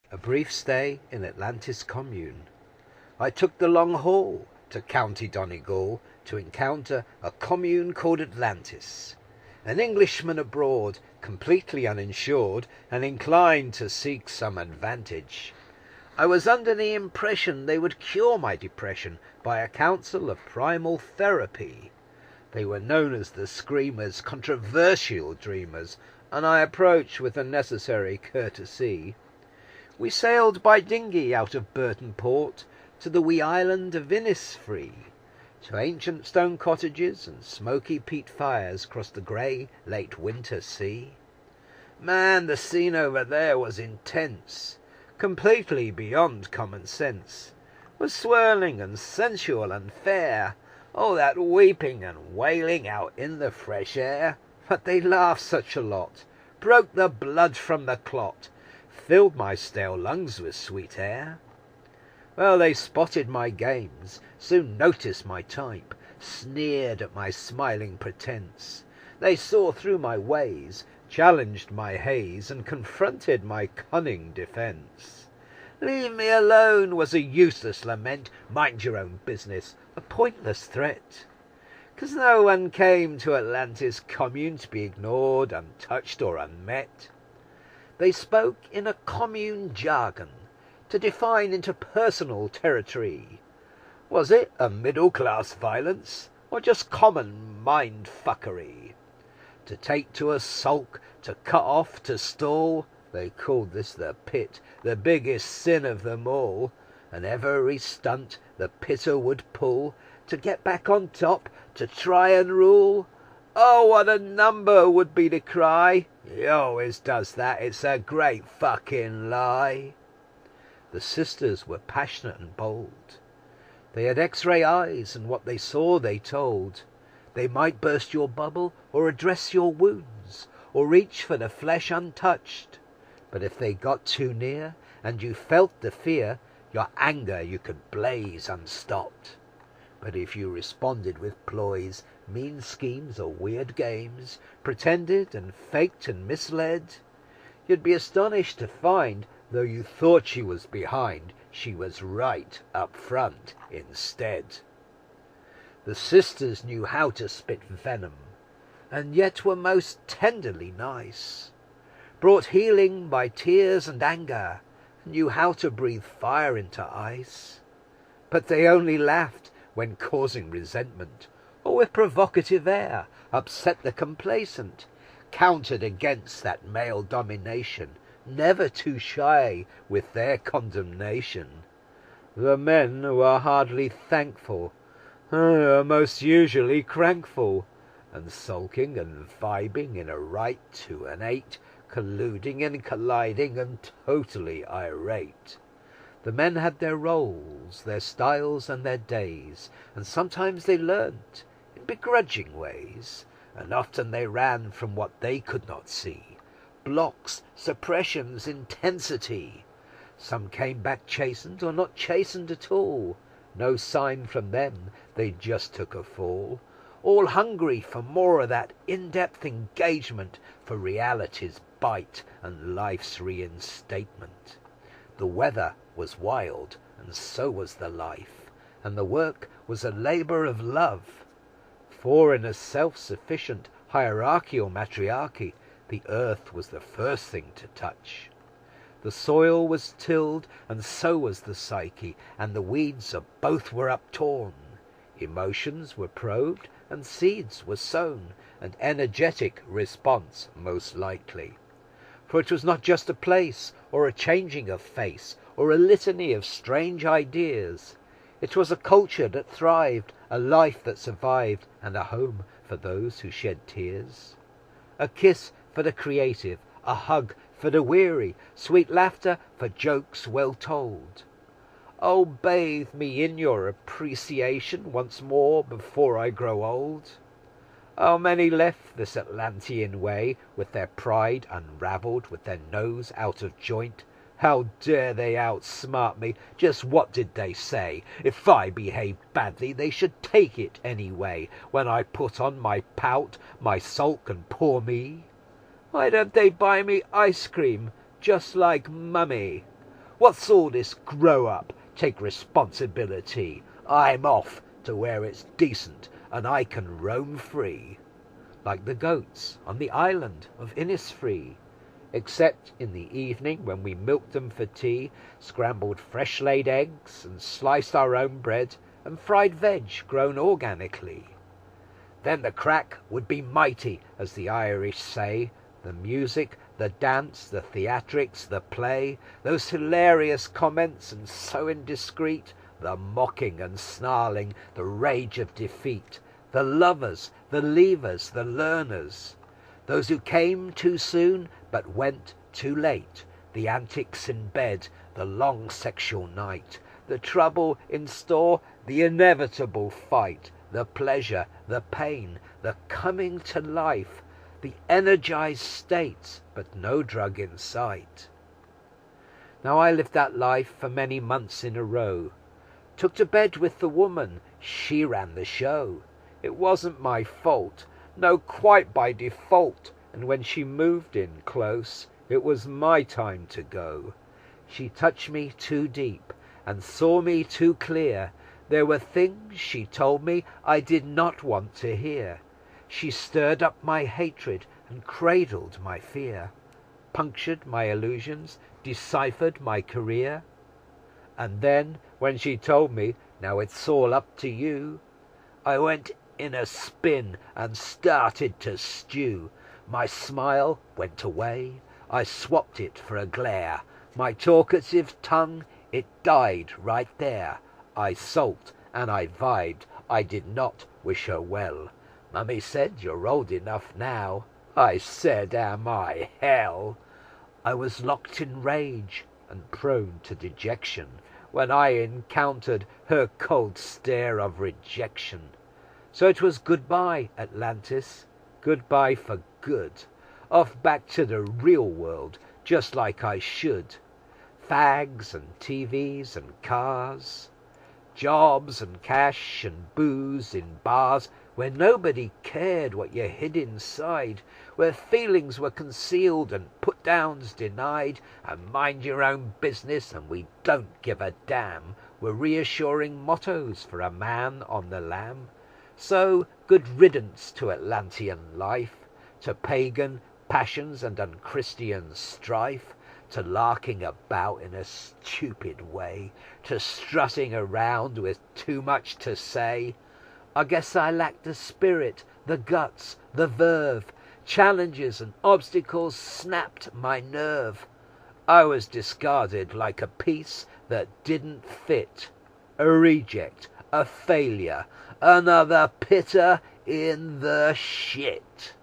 A brief stay in Atlantis Commune. I took the long haul to County Donegal to encounter a commune called Atlantis. An Englishman abroad, completely uninsured and inclined to seek some advantage. I was under the impression they would cure my depression by a counsel of primal therapy. They were known as the Screamers, controversial dreamers, and I approached with the necessary courtesy. We sailed by dinghy out of Burton Port to the wee island of Innisfree, to ancient stone cottages and smoky peat fires across the grey late winter sea. Man, the scene over there was intense, completely beyond common sense, was swirling and sensual and fair, all that weeping and wailing out in the fresh air. But they laughed such a lot, broke the blood from the clot, filled my stale lungs with sweet air. Well, they spotted my games, soon noticed my type, sneered at my smiling pretence. They saw through my ways, challenged my haze, and confronted my cunning defence. "Leave me alone" was a useless lament, "mind your own business" a pointless threat. 'Cause no one came to Atlantis Commune to be ignored, untouched, or unmet. They spoke in a commune jargon, to define interpersonal territory. Was it a middle-class violence, or just common mind-fuckery? To take to a sulk, to cut off, to stall, they called this the pit, the biggest sin of them all, and every stunt the pitter would pull, to get back on top, to try and rule. Oh, what a number would be the cry! He always does that, it's a great fucking lie. The sisters were passionate and bold. They had X-ray eyes, and what they saw they told. They might burst your bubble, or address your wounds, or reach for the flesh untouched. But if they got too near, and you felt the fear, your anger you could blaze unstopped. But if you responded with ploys, mean schemes, or weird games, pretended and faked and misled, you'd be astonished to find, though you thought she was behind, she was right up front instead. The sisters knew how to spit venom, and yet were most tenderly nice, brought healing by tears and anger, knew how to breathe fire into ice. But they only laughed when causing resentment, or with provocative air upset the complacent, countered against that male domination, never too shy with their condemnation. The men were hardly thankful, most usually crankful, and sulking and vibing in a right to an eight, colluding and colliding and totally irate. The men had their roles, their styles and their days, and sometimes they learnt in begrudging ways, and often they ran from what they could not see. Blocks, suppressions, intensity. Some came back chastened or not chastened at all. No sign from them, they just took a fall. All hungry for more of that in-depth engagement, for reality's bite and life's reinstatement. The weather was wild, and so was the life, and the work was a labour of love. For in a self-sufficient hierarchical matriarchy, the earth was the first thing to touch. The soil was tilled, and so was the psyche, and the weeds of both were uptorn. Emotions were probed, and seeds were sown, and energetic response most likely. For it was not just a place, or a changing of face, or a litany of strange ideas. It was a culture that thrived, a life that survived, and a home for those who shed tears. A kiss for the creative, a hug for the weary, sweet laughter for jokes well told. Oh, bathe me in your appreciation once more before I grow old. How many left this Atlantean way, with their pride unravelled, with their nose out of joint? How dare they outsmart me? Just what did they say? If I behaved badly, they should take it anyway, when I put on my pout, my sulk and poor me. Why don't they buy me ice cream, just like Mummy? What's all this grow up, take responsibility? I'm off to where it's decent and I can roam free, like the goats on the island of Innisfree, except in the evening when we milked them for tea, scrambled fresh-laid eggs and sliced our own bread and fried veg grown organically. Then the crack would be mighty, as the Irish say, the music, the dance, the theatrics, the play, those hilarious comments and so indiscreet, the mocking and snarling, the rage of defeat, the lovers, the leavers, the learners, those who came too soon but went too late, the antics in bed, the long sexual night, the trouble in store, the inevitable fight, the pleasure, the pain, the coming to life, the energized states, but no drug in sight. Now I lived that life for many months in a row, took to bed with the woman, she ran the show. It wasn't my fault, no, quite by default, and when she moved in close, it was my time to go. She touched me too deep and saw me too clear. There were things she told me I did not want to hear. She stirred up my hatred and cradled my fear, punctured my illusions, deciphered my career. And then, when she told me, now it's all up to you, I went in a spin and started to stew. My smile went away, I swapped it for a glare. My talkative tongue, it died right there. I sulked and I vibed, I did not wish her well. Mummy said, you're old enough now. I said, am I? Hell! I was locked in rage and prone to dejection when I encountered her cold stare of rejection. So it was goodbye, Atlantis, goodbye for good. Off back to the real world, just like I should. Fags and TVs and cars, jobs and cash and booze in bars, where nobody cared what you hid inside, where feelings were concealed and put-downs denied, and mind your own business and we don't give a damn were reassuring mottos for a man on the lam. So good riddance to Atlantean life, to pagan passions and unchristian strife, to larking about in a stupid way, to strutting around with too much to say. I guess I lacked the spirit, the guts, the verve. Challenges and obstacles snapped my nerve. I was discarded like a piece that didn't fit. A reject, a failure, another pitter in the shit.